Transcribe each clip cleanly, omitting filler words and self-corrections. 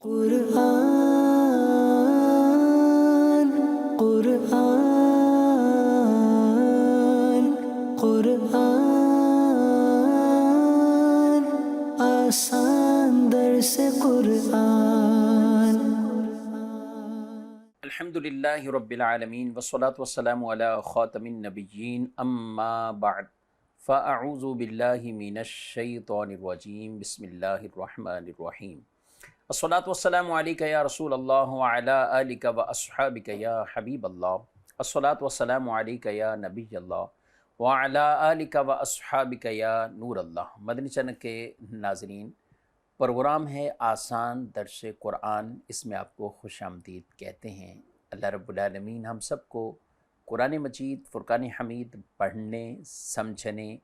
قرآن قرآن قرآن آسان درس قرآن۔ الحمدللہ رب العالمین والصلاة والسلام علی خاتم النبیین اما بعد فاعوذ باللہ من الشیطان الرجیم بسم اللہ الرحمن الرحیم۔ الصلاة والسلام علیکہ یا رسول اللہ وعلی آلک واصحابک یا حبیب اللہ۔ الصلاة والسلام علیکہ یا نبی اللہ وعلی آلک واصحابک یا نور اللہ۔ مدنی چینل کے ناظرین، پروگرام ہے آسان درس قرآن، اس میں آپ کو خوش آمدید کہتے ہیں۔ اللہ رب العالمین ہم سب کو قرآن مجید فرقان حمید پڑھنے، سمجھنے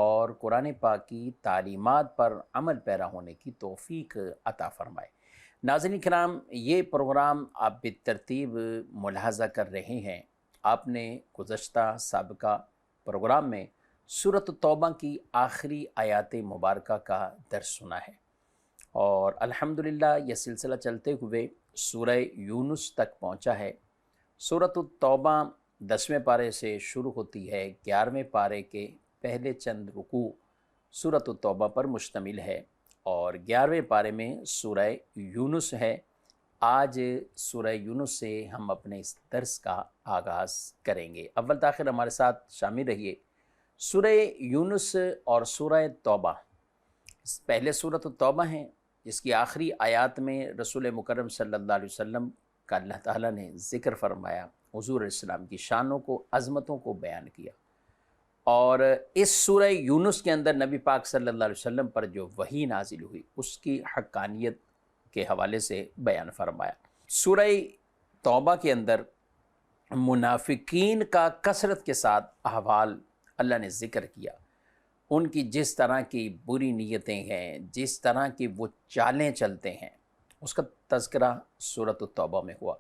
اور قرآن پاک کی تعلیمات پر عمل پیرا ہونے کی توفیق عطا فرمائے۔ ناظرین کرام، یہ پروگرام آپ بالترتیب ملاحظہ کر رہے ہیں۔ آپ نے گزشتہ سابقہ پروگرام میں سورۃ التوبہ کی آخری آیات مبارکہ کا درس سنا ہے، اور الحمدللہ یہ سلسلہ چلتے ہوئے سورہ یونس تک پہنچا ہے۔ سورۃ التوبہ 10ویں پارے سے شروع ہوتی ہے، 11ویں پارے کے پہلے چند رکوع سورۃ التوبہ پر مشتمل ہے، اور 11ویں پارے میں سورہ یونس ہے۔ آج سورہ یونس سے ہم اپنے اس درس کا آغاز کریں گے۔ اول تاخیر ہمارے ساتھ شامل رہیے۔ سورہ یونس اور سورہ توبہ پہلے سورۃ التوبہ ہیں، اس کی آخری آیات میں رسول مکرم صلی اللہ علیہ وسلم کا اللہ تعالیٰ نے ذکر فرمایا، حضور علیہ السلام کی شانوں کو، عظمتوں کو بیان کیا، اور اس سورہ یونس کے اندر نبی پاک صلی اللہ علیہ وسلم پر جو وحی نازل ہوئی اس کی حقانیت کے حوالے سے بیان فرمایا۔ سورہ توبہ کے اندر منافقین کا کثرت کے ساتھ احوال اللہ نے ذکر کیا، ان کی جس طرح کی بری نیتیں ہیں، جس طرح کی وہ چالیں چلتے ہیں، اس کا تذکرہ سورۃ التوبہ میں ہوا،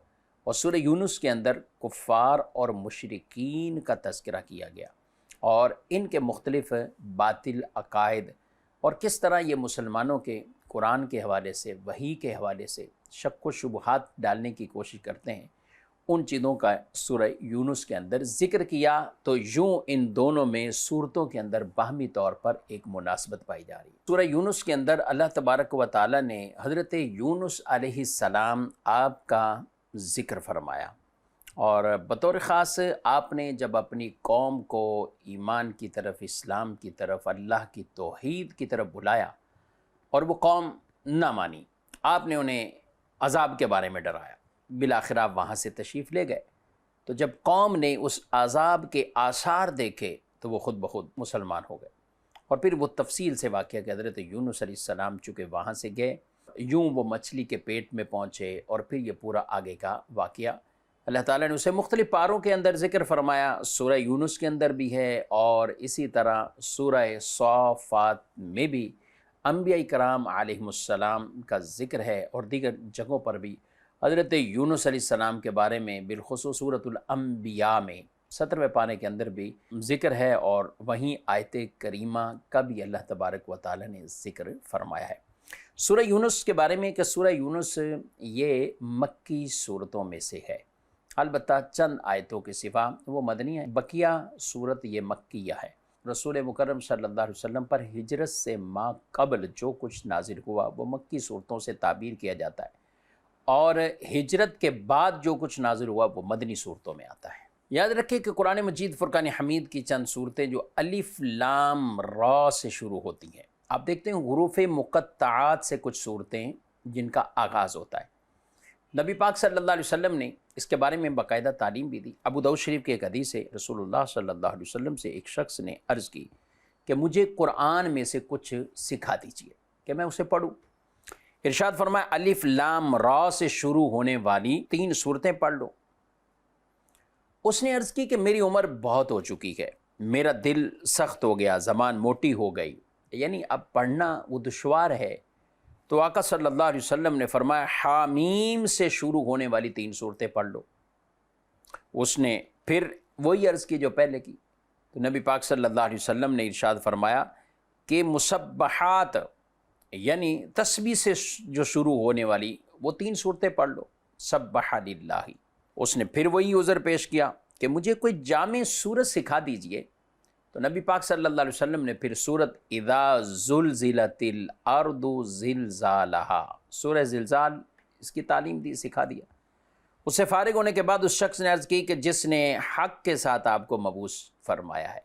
اور سورہ یونس کے اندر کفار اور مشرکین کا تذکرہ کیا گیا، اور ان کے مختلف باطل عقائد، اور کس طرح یہ مسلمانوں کے قرآن کے حوالے سے، وحی کے حوالے سے شک و شبہات ڈالنے کی کوشش کرتے ہیں، ان چیزوں کا سورہ یونس کے اندر ذکر کیا۔ تو یوں ان دونوں میں صورتوں کے اندر باہمی طور پر ایک مناسبت پائی جا رہی ہے۔ سورہ یونس کے اندر اللہ تبارک و تعالیٰ نے حضرت یونس علیہ السلام آپ کا ذکر فرمایا، اور بطور خاص آپ نے جب اپنی قوم کو ایمان کی طرف، اسلام کی طرف، اللہ کی توحید کی طرف بلایا اور وہ قوم نہ مانی، آپ نے انہیں عذاب کے بارے میں ڈرایا، بالآخر آپ وہاں سے تشریف لے گئے۔ تو جب قوم نے اس عذاب کے آثار دیکھے تو وہ خود بخود مسلمان ہو گئے، اور پھر وہ تفصیل سے واقعہ کہ حضرت یونس علیہ السلام چونکہ وہاں سے گئے، یوں وہ مچھلی کے پیٹ میں پہنچے، اور پھر یہ پورا آگے کا واقعہ اللہ تعالیٰ نے اسے مختلف پاروں کے اندر ذکر فرمایا۔ سورہ یونس کے اندر بھی ہے، اور اسی طرح سورہ صافات میں بھی انبیاء کرام علیہم السلام کا ذکر ہے، اور دیگر جگہوں پر بھی حضرت یونس علیہ السلام کے بارے میں، بالخصوص سورۃ الانبیاء میں 17ویں پارے کے اندر بھی ذکر ہے، اور وہیں آیت کریمہ کا بھی اللہ تبارک و تعالیٰ نے ذکر فرمایا ہے۔ سورہ یونس کے بارے میں کہ سورہ یونس یہ مکی صورتوں میں سے ہے، البتہ چند آیتوں کے سوا وہ مدنی ہے، بقیہ صورت یہ مکیہ ہے۔ رسول مکرم صلی اللہ علیہ وسلم پر ہجرت سے ما قبل جو کچھ نازل ہوا وہ مکی صورتوں سے تعبیر کیا جاتا ہے، اور ہجرت کے بعد جو کچھ نازل ہوا وہ مدنی صورتوں میں آتا ہے۔ یاد رکھیں کہ قرآن مجید فرقان حمید کی چند صورتیں جو الف لام را سے شروع ہوتی ہیں، آپ دیکھتے ہیں حروف مقطعات سے کچھ صورتیں جن کا آغاز ہوتا ہے۔ نبی پاک صلی اللہ علیہ وسلم نے اس کے بارے میں باقاعدہ تعلیم بھی دی۔ ابو داؤد شریف کے ایک حدیث ہے، رسول اللہ صلی اللہ علیہ وسلم سے ایک شخص نے عرض کی کہ مجھے قرآن میں سے کچھ سکھا دیجیے کہ میں اسے پڑھوں۔ ارشاد فرمایا الف لام را سے شروع ہونے والی 3 صورتیں پڑھ لو۔ اس نے عرض کی کہ میری عمر بہت ہو چکی ہے، میرا دل سخت ہو گیا، زبان موٹی ہو گئی، یعنی اب پڑھنا وہ دشوار ہے۔ تو آقا صلی اللہ علیہ وسلم نے فرمایا حامیم سے شروع ہونے والی 3 صورتیں پڑھ لو۔ اس نے پھر وہی عرض کی جو پہلے کی، تو نبی پاک صلی اللہ علیہ وسلم نے ارشاد فرمایا کہ مسبحات یعنی تسبیح سے جو شروع ہونے والی وہ 3 صورتیں پڑھ لو، سبح للہ۔ اس نے پھر وہی عذر پیش کیا کہ مجھے کوئی جامع صورت سکھا دیجئے، تو نبی پاک صلی اللہ علیہ وسلم نے پھر سورت اذا زلزلت الارض زلزالہا، سورہ زلزال اس کی تعلیم دی، سکھا دیا۔ اس سے فارغ ہونے کے بعد اس شخص نے عرض کی کہ جس نے حق کے ساتھ آپ کو مبعوث فرمایا ہے،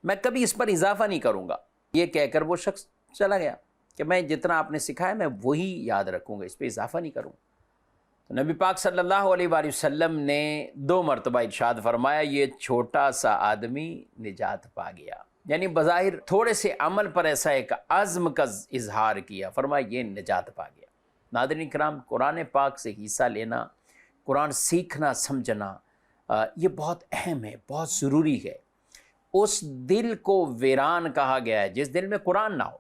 میں کبھی اس پر اضافہ نہیں کروں گا۔ یہ کہہ کر وہ شخص چلا گیا کہ میں جتنا آپ نے سکھایا میں وہی یاد رکھوں گا، اس پہ اضافہ نہیں کروں۔ تو نبی پاک صلی اللہ علیہ وآلہ وسلم نے 2 مرتبہ ارشاد فرمایا یہ چھوٹا سا آدمی نجات پا گیا، یعنی بظاہر تھوڑے سے عمل پر ایسا ایک عزم کا اظہار کیا، فرمایا یہ نجات پا گیا۔ ناظرین کرام، قرآن پاک سے حصہ لینا، قرآن سیکھنا سمجھنا یہ بہت اہم ہے، بہت ضروری ہے۔ اس دل کو ویران کہا گیا ہے جس دل میں قرآن نہ ہو۔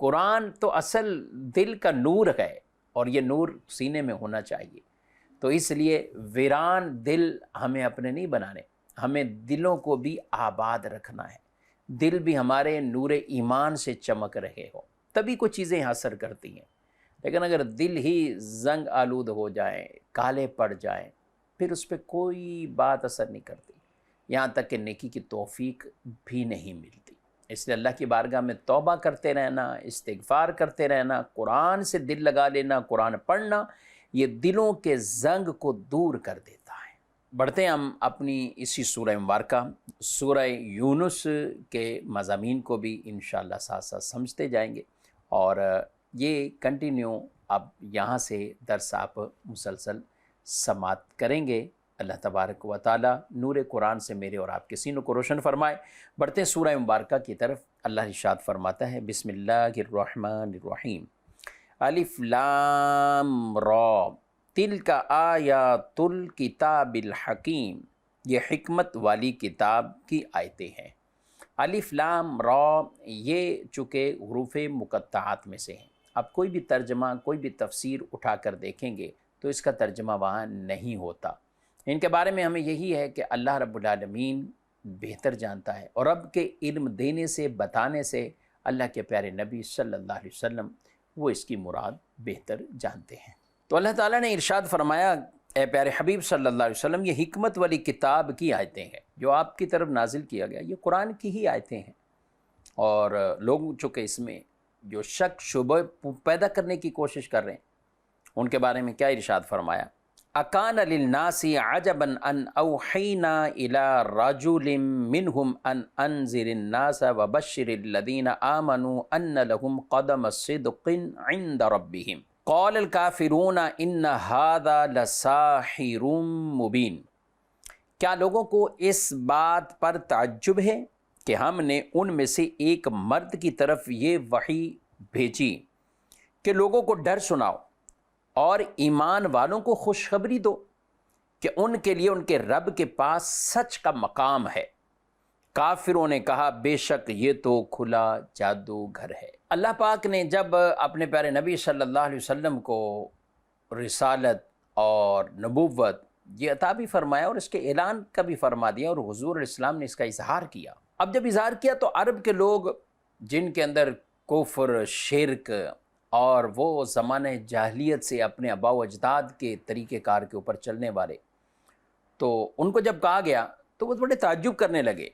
قرآن تو اصل دل کا نور ہے اور یہ نور سینے میں ہونا چاہیے۔ تو اس لیے ویران دل ہمیں اپنے نہیں بنانے، ہمیں دلوں کو بھی آباد رکھنا ہے، دل بھی ہمارے نور ایمان سے چمک رہے ہو، تبھی کوئی چیزیں اثر کرتی ہیں۔ لیکن اگر دل ہی زنگ آلود ہو جائیں، کالے پڑ جائیں، پھر اس پہ کوئی بات اثر نہیں کرتی، یہاں تک کہ نیکی کی توفیق بھی نہیں ملتی۔ اس لیے اللہ کی بارگاہ میں توبہ کرتے رہنا، استغفار کرتے رہنا، قرآن سے دل لگا لینا، قرآن پڑھنا، یہ دلوں کے زنگ کو دور کر دیتا ہے۔ بڑھتے ہیں ہم اپنی اسی سورہ مبارکہ سورہ یونس کے مضامین کو بھی انشاءاللہ ساتھ ساتھ سمجھتے جائیں گے، اور یہ کنٹینیو اب یہاں سے درس آپ مسلسل سماعت کریں گے۔ اللہ تبارک و تعالی نور قرآن سے میرے اور آپ کے سینوں کو روشن فرمائے۔ بڑھتے ہیں سورہ مبارکہ کی طرف۔ اللہ ارشاد فرماتا ہے بسم اللہ الرحمن الرحیم، الف لام را تلک آیات الکتاب الحکیم، یہ حکمت والی کتاب کی آیتیں ہیں۔ الف لام را یہ چونکہ حروف مقطعات میں سے ہیں، اب کوئی بھی ترجمہ، کوئی بھی تفسیر اٹھا کر دیکھیں گے تو اس کا ترجمہ وہاں نہیں ہوتا۔ ان کے بارے میں ہمیں یہی ہے کہ اللہ رب العالمین بہتر جانتا ہے، اور رب کے علم دینے سے، بتانے سے اللہ کے پیارے نبی صلی اللہ علیہ وسلم وہ اس کی مراد بہتر جانتے ہیں۔ تو اللہ تعالیٰ نے ارشاد فرمایا اے پیارے حبیب صلی اللہ علیہ وسلم، یہ حکمت والی کتاب کی آیتیں ہیں جو آپ کی طرف نازل کیا گیا، یہ قرآن کی ہی آیتیں ہیں۔ اور لوگ چونکہ اس میں جو شک شبہ پیدا کرنے کی کوشش کر رہے ہیں، ان کے بارے میں کیا ارشاد فرمایا، اکان للناس عجبا ان اوحینا الی رجل منہم ان انذر الناس وبشر الذین آمنوا ان لهم قدم صدق عند ربهم قال الکافرون ان ھذا لساحر مبین۔ کیا لوگوں کو اس بات پر تعجب ہے کہ ہم نے ان میں سے ایک مرد کی طرف یہ وحی بھیجی کہ لوگوں کو ڈر سناؤ اور ایمان والوں کو خوشخبری دو کہ ان کے لیے ان کے رب کے پاس سچ کا مقام ہے۔ کافروں نے کہا بے شک یہ تو کھلا جادو گھر ہے۔ اللہ پاک نے جب اپنے پیارے نبی صلی اللہ علیہ وسلم کو رسالت اور نبوت یہ عطا بھی فرمایا اور اس کے اعلان کا بھی فرما دیا، اور حضور علیہ السلام نے اس کا اظہار کیا۔ اب جب اظہار کیا تو عرب کے لوگ جن کے اندر کفر، شرک اور وہ زمانہ جاہلیت سے اپنے آباء و اجداد کے طریقہ کار کے اوپر چلنے والے، تو ان کو جب کہا گیا تو وہ بڑے تعجب کرنے لگے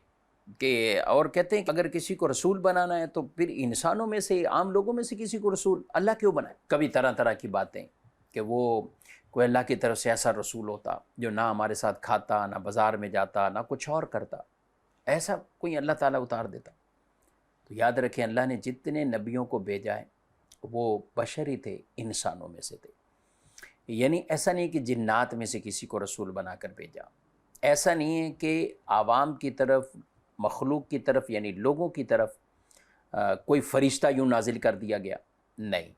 کہ، اور کہتے ہیں کہ اگر کسی کو رسول بنانا ہے تو پھر انسانوں میں سے، عام لوگوں میں سے کسی کو رسول اللہ کیوں بنائے؟ کبھی طرح طرح کی باتیں کہ وہ کوئی اللہ کی طرف سے ایسا رسول ہوتا جو نہ ہمارے ساتھ کھاتا، نہ بازار میں جاتا، نہ کچھ اور کرتا، ایسا کوئی اللہ تعالیٰ اتار دیتا۔ تو یاد رکھیں اللہ نے جتنے نبیوں کو بھیجا ہے وہ بشری تھے، انسانوں میں سے تھے، یعنی ایسا نہیں کہ جنات میں سے کسی کو رسول بنا کر بھیجا، ایسا نہیں ہے کہ عوام کی طرف، مخلوق کی طرف یعنی لوگوں کی طرف کوئی فرشتہ یوں نازل کر دیا گیا، نہیں،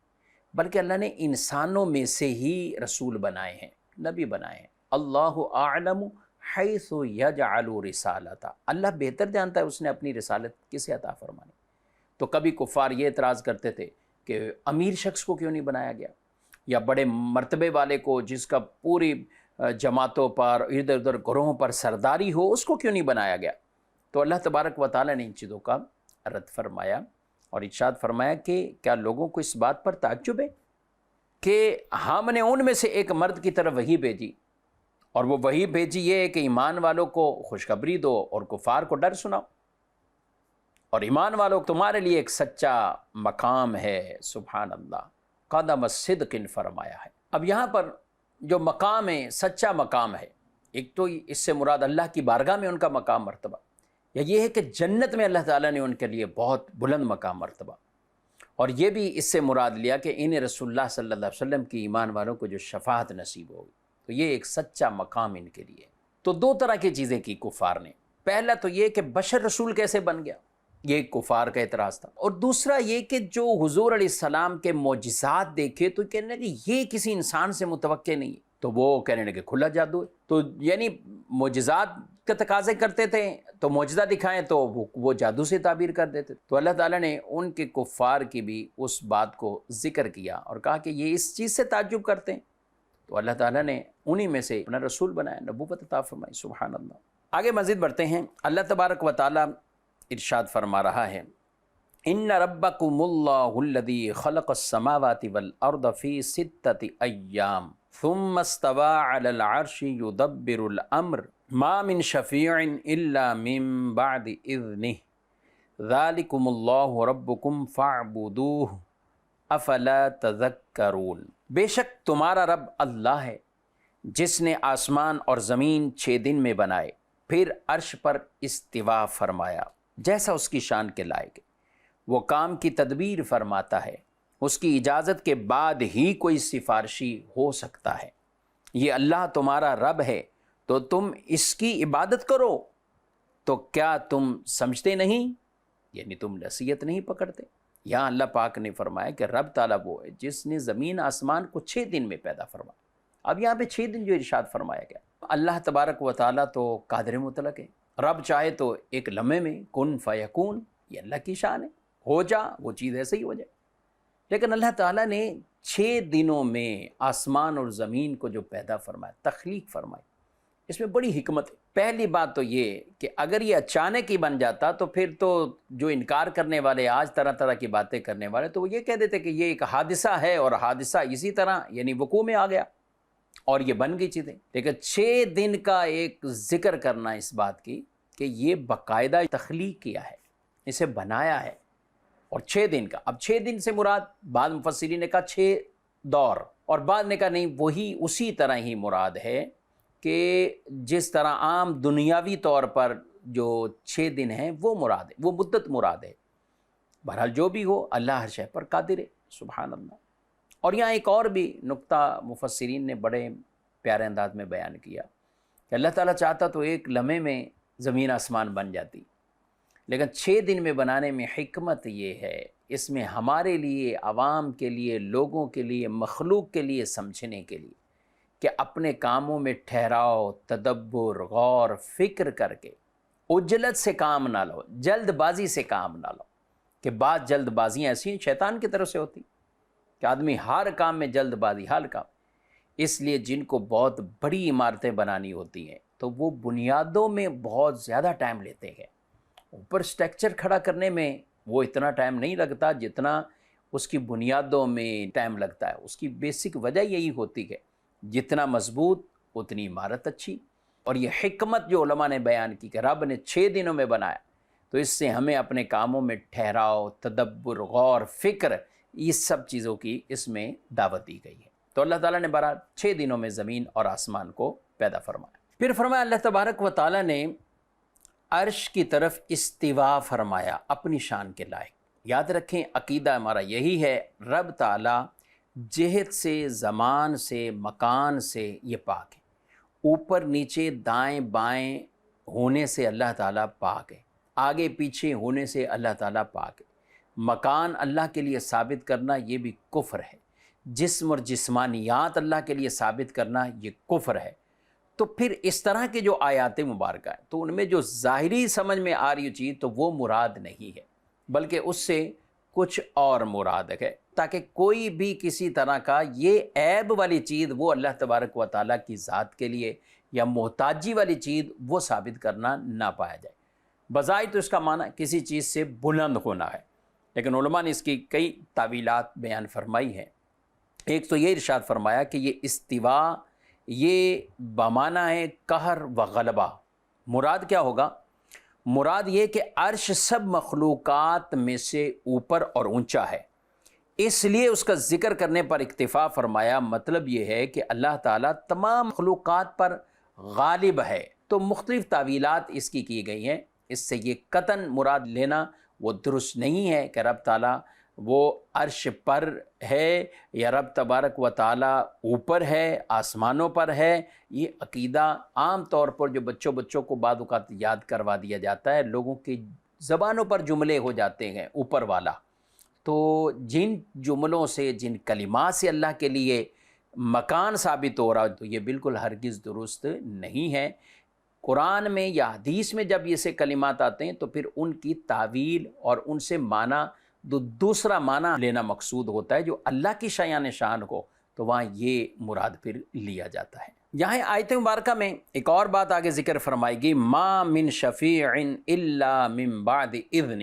بلکہ اللہ نے انسانوں میں سے ہی رسول بنائے ہیں، نبی بنائے ہیں۔ اللہ اعلم حیث یجعل رسالتہ، اللہ بہتر جانتا ہے اس نے اپنی رسالت کسے عطا فرمانی۔ تو کبھی کفار یہ اعتراض کرتے تھے کہ امیر شخص کو کیوں نہیں بنایا گیا، یا بڑے مرتبے والے کو جس کا پوری جماعتوں پر، ادھر ادھر گروہوں پر سرداری ہو، اس کو کیوں نہیں بنایا گیا؟ تو اللہ تبارک و تعالیٰ نے ان چیزوں کا رد فرمایا اور ارشاد فرمایا کہ کیا لوگوں کو اس بات پر تعجب ہے کہ ہم نے ان میں سے ایک مرد کی طرف وحی بھیجی، اور وہ وحی بھیجی یہ ہے کہ ایمان والوں کو خوشخبری دو اور کفار کو ڈر سناؤ، اور ایمان والوں تمہارے لیے ایک سچا مقام ہے۔ سبحان اللہ، قدم صدق فرمایا ہے۔ اب یہاں پر جو مقام ہے، سچا مقام ہے، ایک تو اس سے مراد اللہ کی بارگاہ میں ان کا مقام مرتبہ، یا یہ ہے کہ جنت میں اللہ تعالیٰ نے ان کے لیے بہت بلند مقام مرتبہ، اور یہ بھی اس سے مراد لیا کہ انہیں رسول اللہ صلی اللہ علیہ وسلم کی ایمان والوں کو جو شفاعت نصیب ہوگی، تو یہ ایک سچا مقام ان کے لیے۔ تو دو طرح کی چیزیں کی کفار نے، پہلا تو یہ کہ بشر رسول کیسے بن گیا، یہ ایک کفار کا اعتراض تھا، اور دوسرا یہ کہ جو حضور علیہ السلام کے معجزات دیکھے تو کہنے لگے یہ کسی انسان سے متوقع نہیں ہے، تو وہ کہنے لگے کھلا جادو ہے، تو یعنی معجزات کے تقاضے کرتے تھے تو معجزہ دکھائیں تو وہ جادو سے تعبیر کر دیتے، تو اللہ تعالیٰ نے ان کے کفار کی بھی اس بات کو ذکر کیا اور کہا کہ یہ اس چیز سے تعجب کرتے ہیں، تو اللہ تعالیٰ نے انہی میں سے اپنا رسول بنایا، نبوت عطا فرمائی۔ سبحان اللہ۔ آگے مزید بڑھتے ہیں، اللہ تبارک و تعالیٰ ارشاد فرما رہا ہے، ان ربکم اللہ الذی خلق السماوات والارض فی ستۃ ایام ثم استوى علی العرش یدبر الامر ما من شفیع الا من بعد اذنہ ذالکم اللہ ربکم فاعبدوہ افلا تذکرون۔ بے شک تمہارا رب اللہ ہے جس نے آسمان اور زمین 6 دن میں بنائے، پھر عرش پر استوا فرمایا جیسا اس کی شان کے لائق ہے، وہ کام کی تدبیر فرماتا ہے، اس کی اجازت کے بعد ہی کوئی سفارشی ہو سکتا ہے، یہ اللہ تمہارا رب ہے تو تم اس کی عبادت کرو، تو کیا تم سمجھتے نہیں، یعنی تم نصیحت نہیں پکڑتے۔ یہاں اللہ پاک نے فرمایا کہ رب تعالیٰ وہ ہے جس نے زمین آسمان کو 6 دن میں پیدا فرمایا۔ اب یہاں پہ 6 دن جو ارشاد فرمایا گیا، اللہ تبارک و تعالیٰ تو قادر مطلق ہے، رب چاہے تو ایک لمحے میں کن فیکون، یہ اللہ کی شان ہے، ہو جا وہ چیز ایسے ہی ہو جائے، لیکن اللہ تعالیٰ نے 6 دنوں میں آسمان اور زمین کو جو پیدا فرمایا، تخلیق فرمائی، اس میں بڑی حکمت ہے۔ پہلی بات تو یہ کہ اگر یہ اچانک ہی بن جاتا تو پھر تو جو انکار کرنے والے آج طرح طرح کی باتیں کرنے والے تو وہ یہ کہہ دیتے کہ یہ ایک حادثہ ہے اور حادثہ اسی طرح یعنی وقوع میں آ گیا اور یہ بن گئی چیزیں، لیکن 6 دن کا ایک ذکر کرنا اس بات کی کہ یہ باقاعدہ تخلیق کیا ہے، اسے بنایا ہے، اور 6 دن کا، اب 6 دن سے مراد بعض مفسرین نے کہا 6 دور، اور بعض نے کہا نہیں وہی اسی طرح ہی مراد ہے کہ جس طرح عام دنیاوی طور پر جو 6 دن ہیں وہ مراد ہے، وہ مدت مراد ہے۔ بہرحال جو بھی ہو اللہ ہر شے پر قادر ہے، سبحان اللہ۔ اور یہاں ایک اور بھی نقطہ مفسرین نے بڑے پیارے انداز میں بیان کیا کہ اللہ تعالیٰ چاہتا تو ایک لمحے میں زمین آسمان بن جاتی، لیکن 6 دن میں بنانے میں حکمت یہ ہے، اس میں ہمارے لیے، عوام کے لیے، لوگوں کے لیے، مخلوق کے لیے سمجھنے کے لیے کہ اپنے کاموں میں ٹھہراؤ، تدبر، غور، فکر کر کے عجلت سے کام نہ لو، جلد بازی سے کام نہ لو، کہ بعض جلد بازیاں ایسی ہیں شیطان کی طرف سے ہوتی کہ آدمی ہر کام میں جلد بازی، ہر کام، اس لیے جن کو بہت بڑی عمارتیں بنانی ہوتی ہیں تو وہ بنیادوں میں بہت زیادہ ٹائم لیتے ہیں، اوپر سٹرکچر کھڑا کرنے میں وہ اتنا ٹائم نہیں لگتا جتنا اس کی بنیادوں میں ٹائم لگتا ہے۔ اس کی بیسک وجہ یہی ہوتی ہے جتنا مضبوط اتنی عمارت اچھی، اور یہ حکمت جو علماء نے بیان کی کہ رب نے 6 دنوں میں بنایا تو اس سے ہمیں اپنے کاموں میں ٹھہراؤ، تدبر، غور، فکر، یہ سب چیزوں کی اس میں دعوت دی گئی ہے۔ تو اللہ تعالیٰ نے بہرحال 6 دنوں میں زمین اور آسمان کو پیدا فرمایا۔ پھر فرمایا اللہ تبارک و تعالیٰ نے عرش کی طرف استوا فرمایا اپنی شان کے لائق۔ یاد رکھیں عقیدہ ہمارا یہی ہے، رب تعالیٰ جہت سے، زمان سے، مکان سے یہ پاک ہے، اوپر نیچے دائیں بائیں ہونے سے اللہ تعالیٰ پاک ہے، آگے پیچھے ہونے سے اللہ تعالیٰ پاک ہے۔ مکان اللہ کے لیے ثابت کرنا یہ بھی کفر ہے، جسم اور جسمانیات اللہ کے لیے ثابت کرنا یہ کفر ہے۔ تو پھر اس طرح کے جو آیات مبارکہ ہیں تو ان میں جو ظاہری سمجھ میں آ رہی چیز تو وہ مراد نہیں ہے، بلکہ اس سے کچھ اور مراد ہے، تاکہ کوئی بھی کسی طرح کا یہ عیب والی چیز وہ اللہ تبارک و تعالیٰ کی ذات کے لیے یا محتاجی والی چیز وہ ثابت کرنا نہ پایا جائے۔ بظاہر تو اس کا معنی کسی چیز سے بلند ہونا ہے، لیکن علماء نے اس کی کئی تعویلات بیان فرمائی ہیں۔ ایک تو یہ ارشاد فرمایا کہ یہ استوا یہ بمانہ ہے قہر و غلبہ. مراد کیا ہوگا؟ مراد یہ کہ عرش سب مخلوقات میں سے اوپر اور اونچا ہے، اس لیے اس کا ذکر کرنے پر اکتفا فرمایا. مطلب یہ ہے کہ اللہ تعالیٰ تمام مخلوقات پر غالب ہے. تو مختلف تعویلات اس کی گئی ہیں. اس سے یہ قطعاً مراد لینا وہ درست نہیں ہے کہ رب تعالیٰ وہ عرش پر ہے یا رب تبارک و تعالیٰ اوپر ہے، آسمانوں پر ہے. یہ عقیدہ عام طور پر جو بچوں کو بعض اوقات یاد کروا دیا جاتا ہے، لوگوں کی زبانوں پر جملے ہو جاتے ہیں اوپر والا. تو جن جملوں سے، جن کلمات سے اللہ کے لیے مکان ثابت ہو رہا ہے، تو یہ بالکل ہرگز درست نہیں ہے. قرآن میں یا حدیث میں جب یہ سے کلمات آتے ہیں تو پھر ان کی تعویل اور ان سے معنی دوسرا معنی لینا مقصود ہوتا ہے جو اللہ کی شایان شان ہو، تو وہاں یہ مراد پھر لیا جاتا ہے. یہاں آیت مبارکہ میں ایک اور بات آگے ذکر فرمائے گی، ما من شفیع الا من بعد اذن.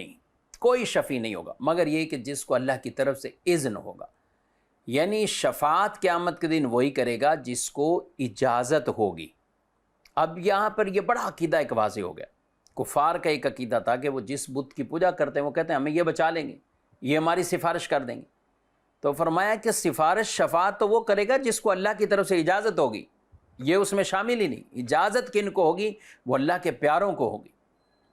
کوئی شفیع نہیں ہوگا مگر یہ کہ جس کو اللہ کی طرف سے اذن ہوگا. یعنی شفاعت قیامت کے دن وہی کرے گا جس کو اجازت ہوگی. اب یہاں پر یہ بڑا عقیدہ ایک واضح ہو گیا. کفار کا ایک عقیدہ تھا کہ وہ جس بت کی پوجا کرتے ہیں وہ کہتے ہیں ہمیں یہ بچا لیں گے، یہ ہماری سفارش کر دیں گے. تو فرمایا کہ سفارش شفاعت تو وہ کرے گا جس کو اللہ کی طرف سے اجازت ہوگی. یہ اس میں شامل ہی نہیں. اجازت کن کو ہوگی؟ وہ اللہ کے پیاروں کو ہوگی.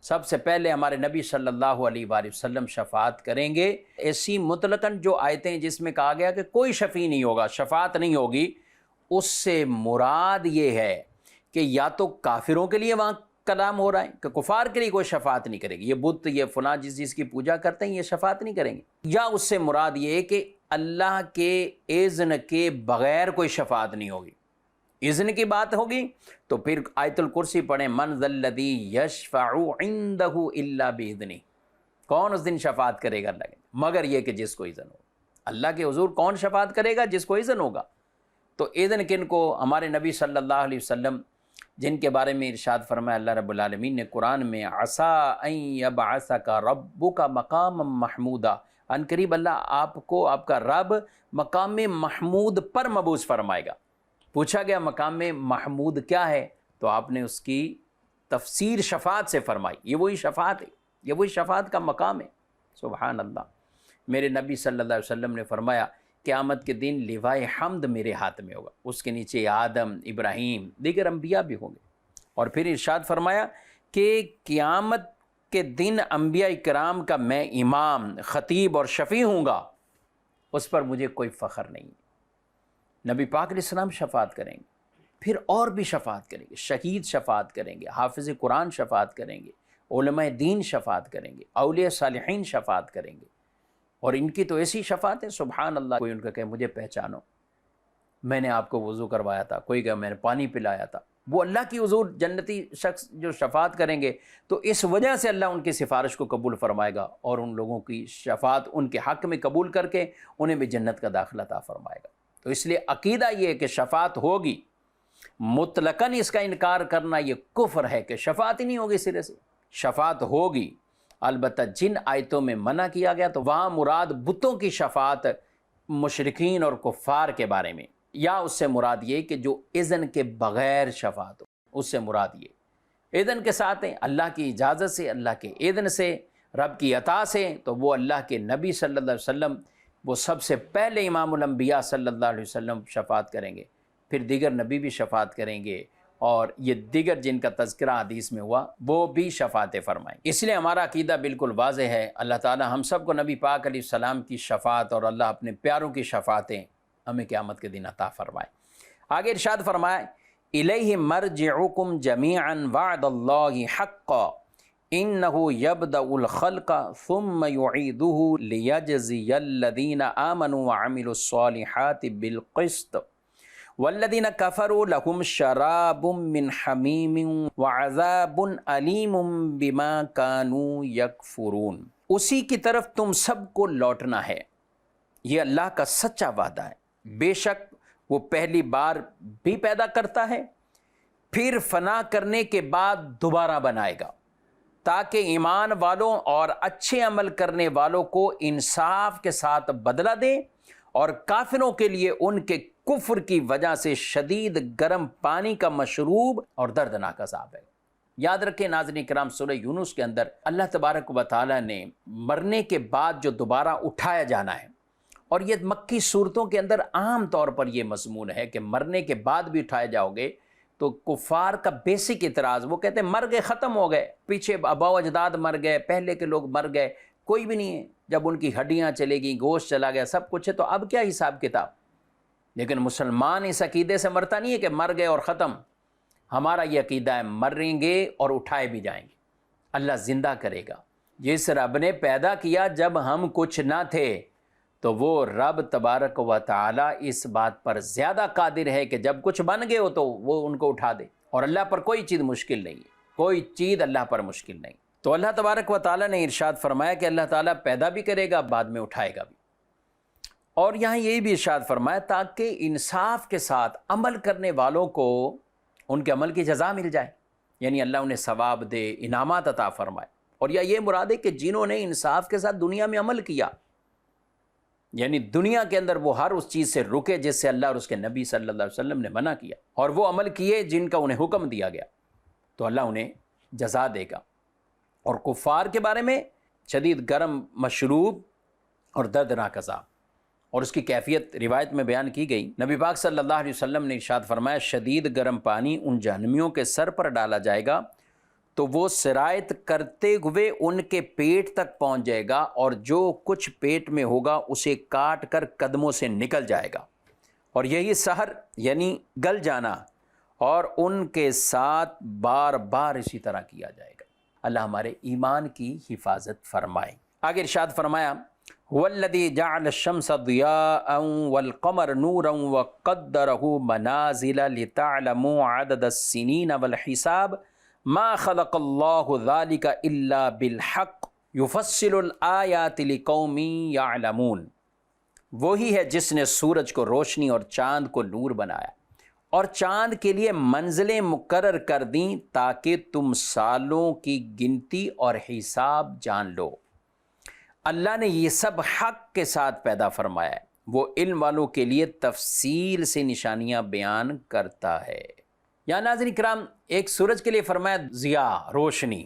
سب سے پہلے ہمارے نبی صلی اللہ علیہ وآلہ وسلم شفاعت کریں گے. ایسی مطلقاً جو آیتیں جس میں کہا گیا کہ کوئی شفیع نہیں ہوگا، شفاعت نہیں ہوگی، اس سے مراد یہ ہے کہ یا تو کافروں کے لیے وہاں کلام ہو رہا ہے کہ کفار کے لیے کوئی شفاعت نہیں کرے گی، یہ بت یہ فلاں جس کی پوجا کرتے ہیں یہ شفاعت نہیں کریں گے، یا اس سے مراد یہ ہے کہ اللہ کے اذن کے بغیر کوئی شفاعت نہیں ہوگی. اذن کی بات ہوگی تو پھر آیت الکرسی پڑھیں، من ذا الذی یشفع عندہ الا باذنہ. کون اس دن شفاعت کرے گا اللہ کے مگر یہ کہ جس کو اذن ہو. اللہ کے حضور کون شفاعت کرے گا؟ جس کو اذن ہوگا. تو اذن کن کو؟ ہمارے نبی صلی اللہ علیہ وسلم جن کے بارے میں ارشاد فرمایا اللہ رب العالمین نے قرآن میں، عسیٰ ان یبعثک ربک مقاما محمودا. ان قریب اللہ آپ کو آپ کا رب مقام محمود پر مبعوث فرمائے گا. پوچھا گیا مقام محمود کیا ہے؟ تو آپ نے اس کی تفسیر شفاعت سے فرمائی. یہ وہی شفاعت ہے، یہ وہی شفاعت کا مقام ہے. سبحان اللہ. میرے نبی صلی اللہ علیہ وسلم نے فرمایا قیامت کے دن لوائے حمد میرے ہاتھ میں ہوگا، اس کے نیچے آدم، ابراہیم، دیگر انبیاء بھی ہوں گے. اور پھر ارشاد فرمایا کہ قیامت کے دن انبیاء کرام کا میں امام، خطیب اور شفیع ہوں گا، اس پر مجھے کوئی فخر نہیں. نبی پاک علیہ السلام شفاعت کریں گے، پھر اور بھی شفاعت کریں گے. شہید شفاعت کریں گے، حافظ قرآن شفاعت کریں گے، علماء دین شفاعت کریں گے، اولیاء صالحین شفاعت کریں گے. اور ان کی تو ایسی شفاعت ہے سبحان اللہ. کوئی ان کا کہ مجھے پہچانو، میں نے آپ کو وضو کروایا تھا، کوئی کہ میں نے پانی پلایا تھا. وہ اللہ کی حضور جنتی شخص جو شفاعت کریں گے تو اس وجہ سے اللہ ان کی سفارش کو قبول فرمائے گا اور ان لوگوں کی شفاعت ان کے حق میں قبول کر کے انہیں بھی جنت کا داخلہ عطا فرمائے گا. تو اس لیے عقیدہ یہ ہے کہ شفاعت ہوگی. مطلقاً اس کا انکار کرنا یہ کفر ہے کہ شفاعت ہی نہیں ہوگی سرے سے. شفاعت ہوگی، البتہ جن آیتوں میں منع کیا گیا تو وہاں مراد بتوں کی شفاعت مشرکین اور کفار کے بارے میں، یا اس سے مراد یہ کہ جو اذن کے بغیر شفاعت ہو، اس سے مراد یہ اذن کے ساتھ ہے، اللہ کی اجازت سے، اللہ کے اذن سے، رب کی عطا سے. تو وہ اللہ کے نبی صلی اللہ علیہ وسلم وہ سب سے پہلے امام الانبیاء صلی اللہ علیہ وسلم شفاعت کریں گے، پھر دیگر نبی بھی شفاعت کریں گے، اور یہ دیگر جن کا تذکرہ حدیث میں ہوا وہ بھی شفاعت فرمائیں. اس لیے ہمارا عقیدہ بالکل واضح ہے. اللہ تعالی ہم سب کو نبی پاک علیہ السلام کی شفاعت اور اللہ اپنے پیاروں کی شفاعتیں ہمیں قیامت کے دن عطا فرمائے. آگے ارشاد فرمائے الیہ مرجعکم جمیعا وعد اللہ حقا انہ یبدأ الخلق ثم یعیدہ لیجزی الذین آمنوا وعملوا الصالحات بالقسط والذین کفروا لهم شراب من حمیم وعذاب علیم بما كانوا یکفرون. اسی کی طرف تم سب کو لوٹنا ہے، یہ اللہ کا سچا وعدہ ہے. بے شک وہ پہلی بار بھی پیدا کرتا ہے، پھر فنا کرنے کے بعد دوبارہ بنائے گا، تاکہ ایمان والوں اور اچھے عمل کرنے والوں کو انصاف کے ساتھ بدلہ دیں اور کافروں کے لیے ان کے کفر کی وجہ سے شدید گرم پانی کا مشروب اور دردناک عذاب ہے۔ یاد رکھیں ناظرین کرام، سورہ یونس کے اندر اللہ تبارک و تعالیٰ نے مرنے کے بعد جو دوبارہ اٹھایا جانا ہے، اور یہ مکی صورتوں کے اندر عام طور پر یہ مضمون ہے کہ مرنے کے بعد بھی اٹھائے جاؤ گے، تو کفار کا بیسک اعتراض، وہ کہتے ہیں مر گئے، ختم ہو گئے، پیچھے آبا و اجداد مر گئے، پہلے کے لوگ مر گئے، کوئی بھی نہیں ہے، جب ان کی ہڈیاں چلے گئیں، گوشت چلا گیا، سب کچھ ہے، تو اب کیا حساب کتاب؟ لیکن مسلمان اس عقیدے سے مرتا نہیں ہے کہ مر گئے اور ختم۔ ہمارا یہ عقیدہ ہے مریں گے اور اٹھائے بھی جائیں گے، اللہ زندہ کرے گا۔ جس رب نے پیدا کیا جب ہم کچھ نہ تھے، تو وہ رب تبارک و تعالی اس بات پر زیادہ قادر ہے کہ جب کچھ بن گئے ہو تو وہ ان کو اٹھا دے، اور اللہ پر کوئی چیز مشکل نہیں ہے، کوئی چیز اللہ پر مشکل نہیں۔ تو اللہ تبارک و تعالی نے ارشاد فرمایا کہ اللہ تعالیٰ پیدا بھی کرے گا، بعد میں اٹھائے گا بھی، اور یہاں یہی بھی ارشاد فرمایا تاکہ انصاف کے ساتھ عمل کرنے والوں کو ان کے عمل کی جزا مل جائے، یعنی اللہ انہیں ثواب دے، انعامات عطا فرمائے۔ اور یہ مراد ہے کہ جنہوں نے انصاف کے ساتھ دنیا میں عمل کیا، یعنی دنیا کے اندر وہ ہر اس چیز سے رکے جس سے اللہ اور اس کے نبی صلی اللہ علیہ وسلم نے منع کیا، اور وہ عمل کیے جن کا انہیں حکم دیا گیا، تو اللہ انہیں جزا دے گا۔ اور کفار کے بارے میں شدید گرم مشروب اور دردناک عذاب، اور اس کی کیفیت روایت میں بیان کی گئی۔ نبی پاک صلی اللہ علیہ وسلم نے ارشاد فرمایا شدید گرم پانی ان جہنمیوں کے سر پر ڈالا جائے گا تو وہ سرایت کرتے ہوئے ان کے پیٹ تک پہنچ جائے گا، اور جو کچھ پیٹ میں ہوگا اسے کاٹ کر قدموں سے نکل جائے گا، اور یہی سحر یعنی گل جانا، اور ان کے ساتھ بار بار اسی طرح کیا جائے گا۔ اللہ ہمارے ایمان کی حفاظت فرمائے۔ آگے ارشاد فرمایا وَالَّذِي جَعَلَ الشَّمْسَ ضِيَاءً وَالْقَمَرَ نُورًا وَقَدَّرَهُ مَنَازِلَ لِتَعْلَمُوا عَدَدَ السِّنِينَ وَالْحِسَابَ مَا خَلَقَ اللَّهُ ذَلِكَ إِلَّا بِالْحَقِّ يُفَصِّلُ الْآيَاتِ لِقَوْمٍ يَعْلَمُونَ۔ وہی ہے جس نے سورج کو روشنی اور چاند کو نور بنایا، اور چاند کے لیے منزلیں مقرر کر دیں تاکہ تم سالوں کی گنتی اور حساب جان لو۔ اللہ نے یہ سب حق کے ساتھ پیدا فرمایا ہے، وہ علم والوں کے لیے تفصیل سے نشانیاں بیان کرتا ہے۔ یا ناظرین کرام، ایک سورج کے لیے فرمایا ضیاء، روشنی،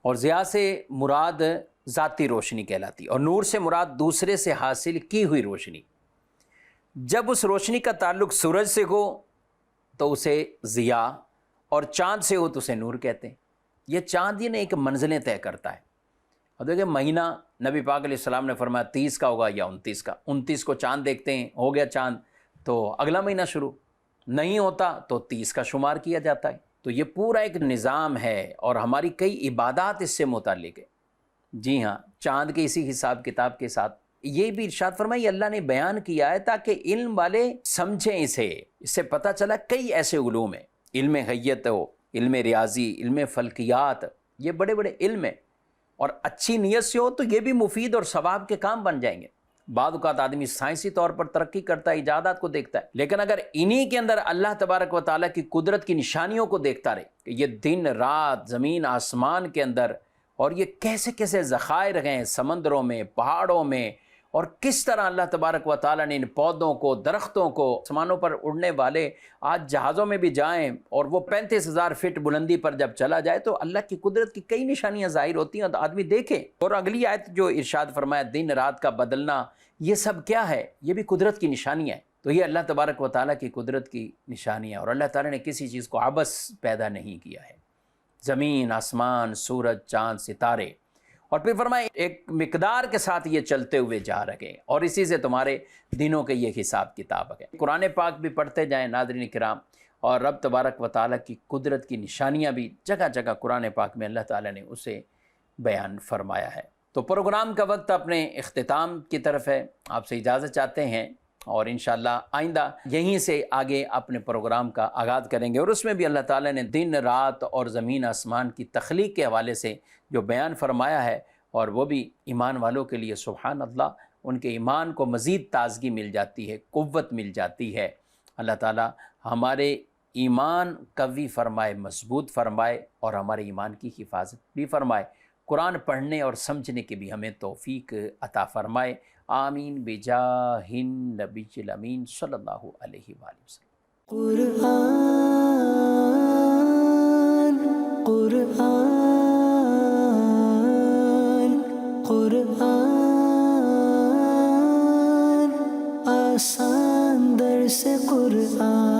اور ضیاء سے مراد ذاتی روشنی کہلاتی، اور نور سے مراد دوسرے سے حاصل کی ہوئی روشنی۔ جب اس روشنی کا تعلق سورج سے ہو تو اسے ضیاء، اور چاند سے ہو تو اسے نور کہتے ہیں۔ یہ چاند ہی نے ایک منزلیں طے کرتا ہے۔ اور دیکھیں مہینہ نبی پاک علیہ السلام نے فرمایا 30 کا ہوگا یا 29 کا، 29 کو چاند دیکھتے ہیں، ہو گیا چاند تو اگلا مہینہ شروع، نہیں ہوتا تو 30 کا شمار کیا جاتا ہے۔ تو یہ پورا ایک نظام ہے، اور ہماری کئی عبادات اس سے متعلق ہے۔ جی ہاں، چاند کے اسی حساب کتاب کے ساتھ یہ بھی ارشاد فرمائی اللہ نے بیان کیا ہے تاکہ علم والے سمجھیں اسے۔ اس سے پتہ چلا کئی ایسے علوم ہیں، علم حیت ہو، علم ریاضی، علم فلکیات، یہ بڑے بڑے علم ہیں، اور اچھی نیت سے ہو تو یہ بھی مفید اور ثواب کے کام بن جائیں گے۔ بعض اوقات آدمی سائنسی طور پر ترقی کرتا ہے، ایجادات کو دیکھتا ہے، لیکن اگر انہی کے اندر اللہ تبارک و تعالیٰ کی قدرت کی نشانیوں کو دیکھتا رہے کہ یہ دن رات زمین آسمان کے اندر، اور یہ کیسے کیسے ذخائر ہیں سمندروں میں، پہاڑوں میں، اور کس طرح اللہ تبارک و تعالیٰ نے ان پودوں کو، درختوں کو، آسمانوں پر اڑنے والے آج جہازوں میں بھی جائیں اور وہ 35,000 فٹ بلندی پر جب چلا جائے تو اللہ کی قدرت کی کئی نشانیاں ظاہر ہوتی ہیں، اور آدمی دیکھے۔ اور اگلی آیت جو ارشاد فرمایا دن رات کا بدلنا، یہ سب کیا ہے؟ یہ بھی قدرت کی نشانیاں ہیں۔ تو یہ اللہ تبارک و تعالیٰ کی قدرت کی نشانیاں، اور اللہ تعالیٰ نے کسی چیز کو عبث پیدا نہیں کیا ہے۔ زمین، آسمان، سورج، چاند، ستارے، اور پھر فرمائے ایک مقدار کے ساتھ یہ چلتے ہوئے جا رہے، اور اسی سے تمہارے دنوں کے یہ حساب کتاب ہے۔ قرآن پاک بھی پڑھتے جائیں ناظرین کرام، اور رب تبارک و تعالیٰ کی قدرت کی نشانیاں بھی جگہ جگہ قرآن پاک میں اللہ تعالیٰ نے اسے بیان فرمایا ہے۔ تو پروگرام کا وقت اپنے اختتام کی طرف ہے، آپ سے اجازت چاہتے ہیں، اور انشاءاللہ آئندہ یہیں سے آگے اپنے پروگرام کا آغاز کریں گے، اور اس میں بھی اللہ تعالیٰ نے دن رات اور زمین آسمان کی تخلیق کے حوالے سے جو بیان فرمایا ہے، اور وہ بھی ایمان والوں کے لیے سبحان اللہ، ان کے ایمان کو مزید تازگی مل جاتی ہے، قوت مل جاتی ہے۔ اللہ تعالیٰ ہمارے ایمان قوی فرمائے، مضبوط فرمائے، اور ہمارے ایمان کی حفاظت بھی فرمائے۔ قرآن پڑھنے اور سمجھنے کی بھی ہمیں توفیق عطا فرمائے۔ آمین بجاہ النبی الامین صلی اللہ علیہ وآلہ وسلم۔ قرآن قرآن قرآن آسان درس قرآن